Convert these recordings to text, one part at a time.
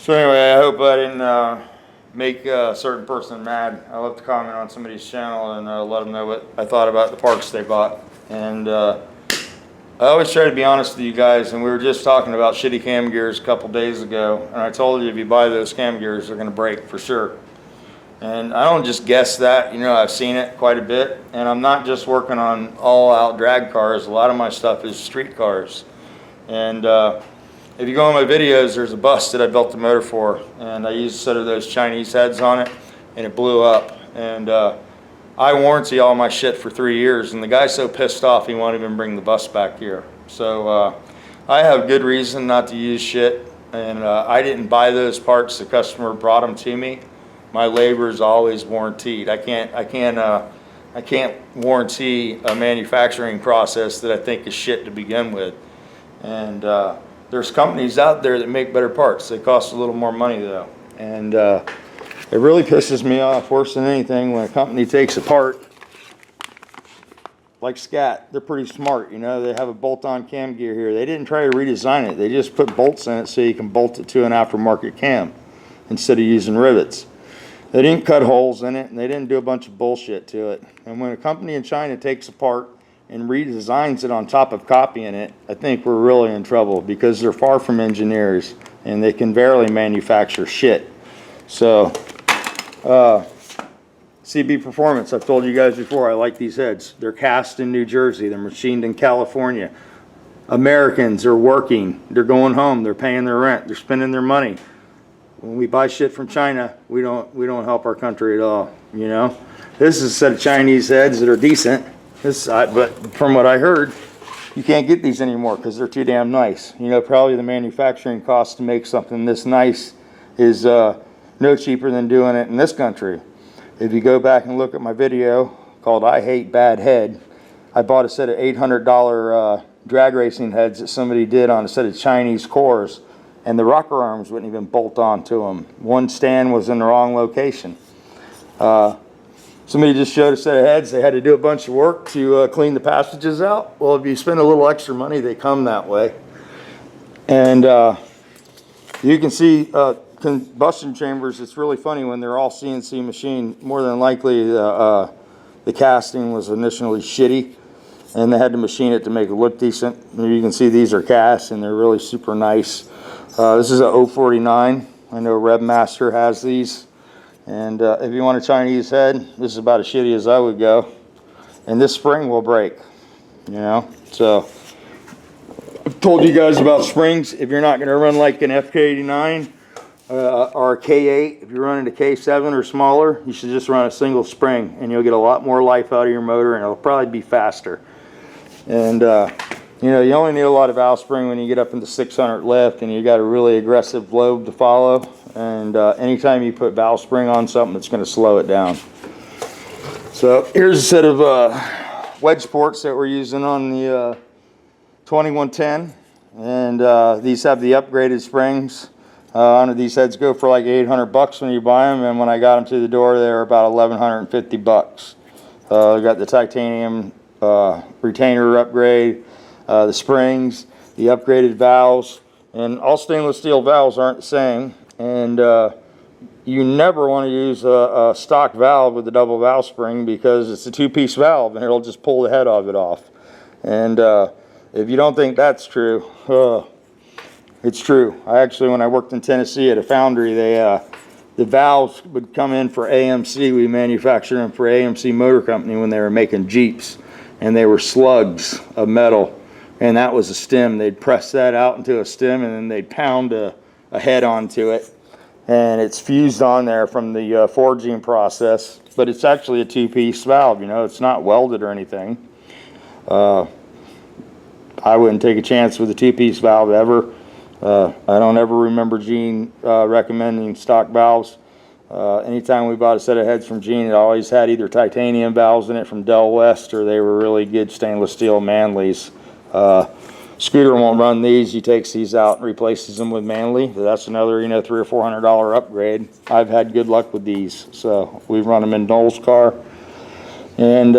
So anyway, I hope I didn't make a certain person mad. I left a comment on somebody's channel and let them know what I thought about the parts they bought. And I always try to be honest with you guys, and we were just talking about shitty cam gears a couple days ago, and I told you if you buy those cam gears, they're going to break for sure. And I don't just guess that, you know, I've seen it quite a bit, and I'm not just working on all-out drag cars. A lot of my stuff is street cars. And if you go on my videos, there's a bus that I built the motor for, and I used a set of those Chinese heads on it, and it blew up. And I warranty all my shit for 3 years, and the guy's so pissed off he won't even bring the bus back here. So I have good reason not to use shit, and I didn't buy those parts. The customer brought them to me. My labor is always warranted. I can't warranty a manufacturing process that I think is shit to begin with. And there's companies out there that make better parts. They cost a little more money though. And it really pisses me off worse than anything when a company takes a part like Scat. They're pretty smart, you know. They have a bolt-on cam gear here. They didn't try to redesign it. They just put bolts in it so you can bolt it to an aftermarket cam instead of using rivets. They didn't cut holes in it, and they didn't do a bunch of bullshit to it. And when a company in China takes a part and redesigns it on top of copying it, I think we're really in trouble because they're far from engineers and they can barely manufacture shit. So, CB Performance, I've told you guys before, I like these heads. They're cast in New Jersey, they're machined in California. Americans are working, they're going home, they're paying their rent, they're spending their money. When we buy shit from China, we don't help our country at all, you know? This is a set of Chinese heads that are decent. But from what I heard, you can't get these anymore because they're too damn nice. You know, probably the manufacturing cost to make something this nice is no cheaper than doing it in this country. If you go back and look at my video called I Hate Bad Head, I bought a set of $800 drag racing heads that somebody did on a set of Chinese cores, and the rocker arms wouldn't even bolt onto them. One stand was in the wrong location. Somebody just showed a set of heads. They had to do a bunch of work to clean the passages out. Well, if you spend a little extra money, they come that way. And you can see combustion chambers. It's really funny when they're all CNC machined. More than likely, the casting was initially shitty, and they had to machine it to make it look decent. You can see these are cast, and they're really super nice. This is a 049. I know Rebmaster has these. And if you want a Chinese head, this is about as shitty as I would go. And this spring will break, you know. So I've told you guys about springs. If you're not going to run like an FK89 or a K8, if you're running a K7 or smaller, you should just run a single spring, and you'll get a lot more life out of your motor, and it'll probably be faster. And you know, you only need a lot of valve spring when you get up into 600 lift and you got a really aggressive lobe to follow. And anytime you put valve spring on something, it's going to slow it down. So here's a set of wedge ports that we're using on the 2110. And these have the upgraded springs. These heads go for like 800 bucks when you buy them. And when I got them to the door, they were about 1,150 bucks. I got the titanium retainer upgrade. The springs, the upgraded valves, and all stainless steel valves aren't the same. And you never want to use a stock valve with a double valve spring because it's a two-piece valve and it'll just pull the head of it off. And if you don't think that's true, it's true. When I worked in Tennessee at a foundry, the valves would come in for AMC. We manufactured them for AMC Motor Company when they were making Jeeps, and they were slugs of metal. And that was a stem. They'd press that out into a stem, and then they'd pound a head onto it. And it's fused on there from the forging process. But it's actually a two-piece valve, you know. It's not welded or anything. I wouldn't take a chance with a two-piece valve ever. I don't ever remember Gene recommending stock valves. Anytime we bought a set of heads from Gene, it always had either titanium valves in it from Del West, or they were really good stainless steel Manleys. Scooter won't run these. He takes these out and replaces them with Manley. That's another, you know, $300 or $400 upgrade. I've had good luck with these, so we've run them in Noel's car, and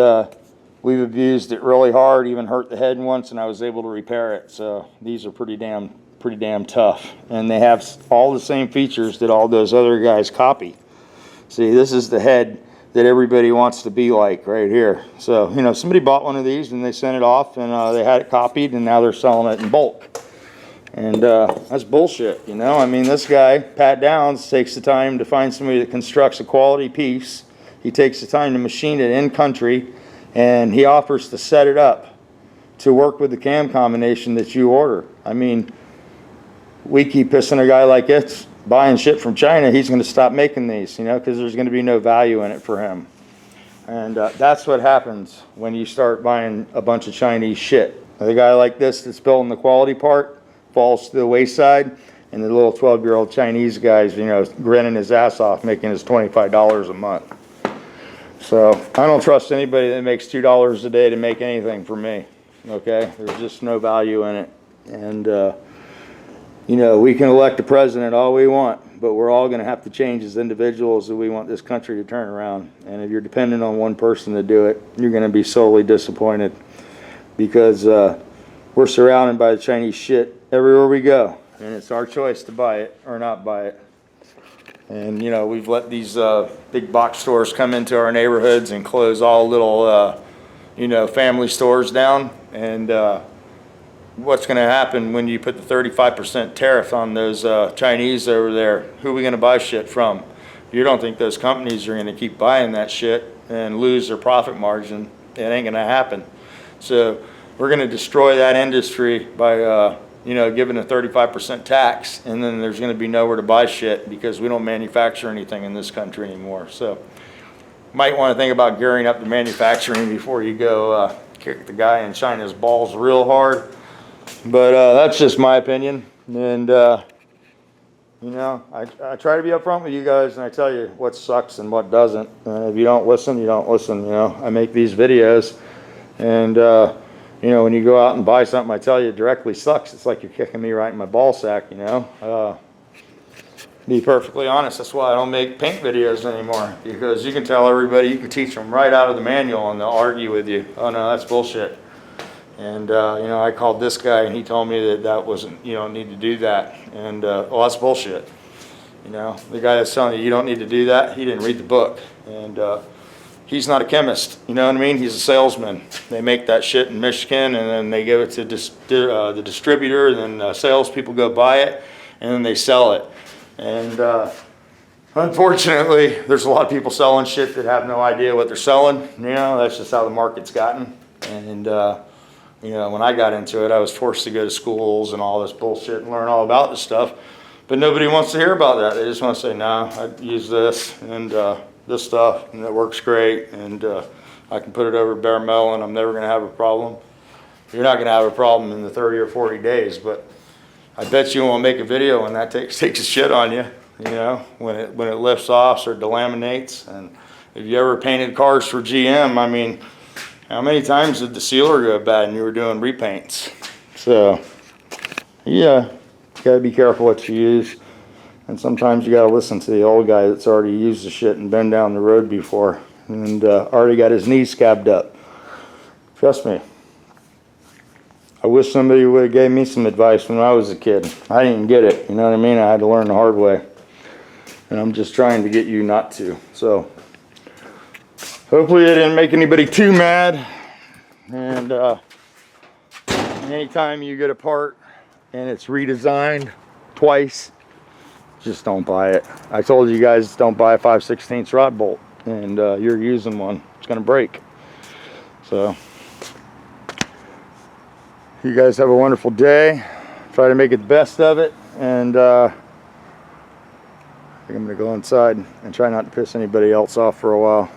we've abused it really hard. Even hurt the head once, and I was able to repair it. So these are pretty damn pretty damn tough. And they have all the same features that all those other guys copy. See, this is the head that everybody wants to be like right here. So, you know, somebody bought one of these and they sent it off, and they had it copied, and now they're selling it in bulk. And that's bullshit, you know. I mean, this guy, Pat Downs, takes the time to find somebody that constructs a quality piece. He takes the time to machine it in country, and he offers to set it up to work with the cam combination that you order. I mean, we keep pissing a guy like this buying shit from China. He's going to stop making these, you know, because there's going to be no value in it for him. And that's what happens when you start buying a bunch of Chinese shit. A guy like this that's building the quality part falls to the wayside, and the little 12-year-old Chinese guy's, you know, grinning his ass off, making his $25 a month. So I don't trust anybody that makes $2 a day to make anything for me. Okay, there's just no value in it. And you know, we can elect a president all we want, but we're all going to have to change as individuals if we want this country to turn around. And if you're dependent on one person to do it, you're going to be sorely disappointed, because we're surrounded by the Chinese shit everywhere we go, and it's our choice to buy it or not buy it. And you know, we've let these big box stores come into our neighborhoods and close all little you know, family stores down. And what's going to happen when you put the 35% tariff on those Chinese over there? Who are we going to buy shit from? You don't think those companies are going to keep buying that shit and lose their profit margin? It ain't going to happen. So we're going to destroy that industry by you know, giving a 35% tax, and then there's going to be nowhere to buy shit because we don't manufacture anything in this country anymore. So might want to think about gearing up to manufacturing before you go kick the guy in China's balls real hard. But that's just my opinion. And you know, I try to be upfront with you guys, and I tell you what sucks and what doesn't. If you don't listen, you don't listen. You know, I make these videos, and you know, when you go out and buy something, I tell you it directly sucks. It's like you're kicking me right in my ball sack, you know. Be perfectly honest, that's why I don't make paint videos anymore, because you can tell everybody, you can teach them right out of the manual, and they'll argue with you. Oh no, that's bullshit. And you know, I called this guy, and he told me that that wasn't, you don't need to do that. And well, that's bullshit. You know, the guy that's telling you you don't need to do that, he didn't read the book. And he's not a chemist, you know what I mean? He's a salesman. They make that shit in Michigan, and then they give it to the distributor, and then salespeople go buy it, and then they sell it. And unfortunately, there's a lot of people selling shit that have no idea what they're selling. You know, that's just how the market's gotten. And you know, when I got into it, I was forced to go to schools and all this bullshit and learn all about this stuff. But nobody wants to hear about that. They just want to say, nah, I use this and this stuff, and it works great, and I can put it over bare metal, and I'm never going to have a problem. You're not going to have a problem in the 30 or 40 days, but I bet you won't make a video when that takes a shit on you, you know, when it lifts off or delaminates. And if you ever painted cars for GM, I mean, how many times did the sealer go bad and you were doing repaints? So, yeah, you got to be careful what you use. And sometimes you got to listen to the old guy that's already used the shit and been down the road before, and already got his knees scabbed up. Trust me. I wish somebody would have gave me some advice when I was a kid. I didn't get it, you know what I mean? I had to learn the hard way. And I'm just trying to get you not to. So, hopefully it didn't make anybody too mad. And anytime you get a part and it's redesigned twice, just don't buy it. I told you guys, don't buy a 5/16 rod bolt, and you're using one. It's going to break. So, you guys have a wonderful day. Try to make it the best of it, and I think I'm going to go inside and try not to piss anybody else off for a while.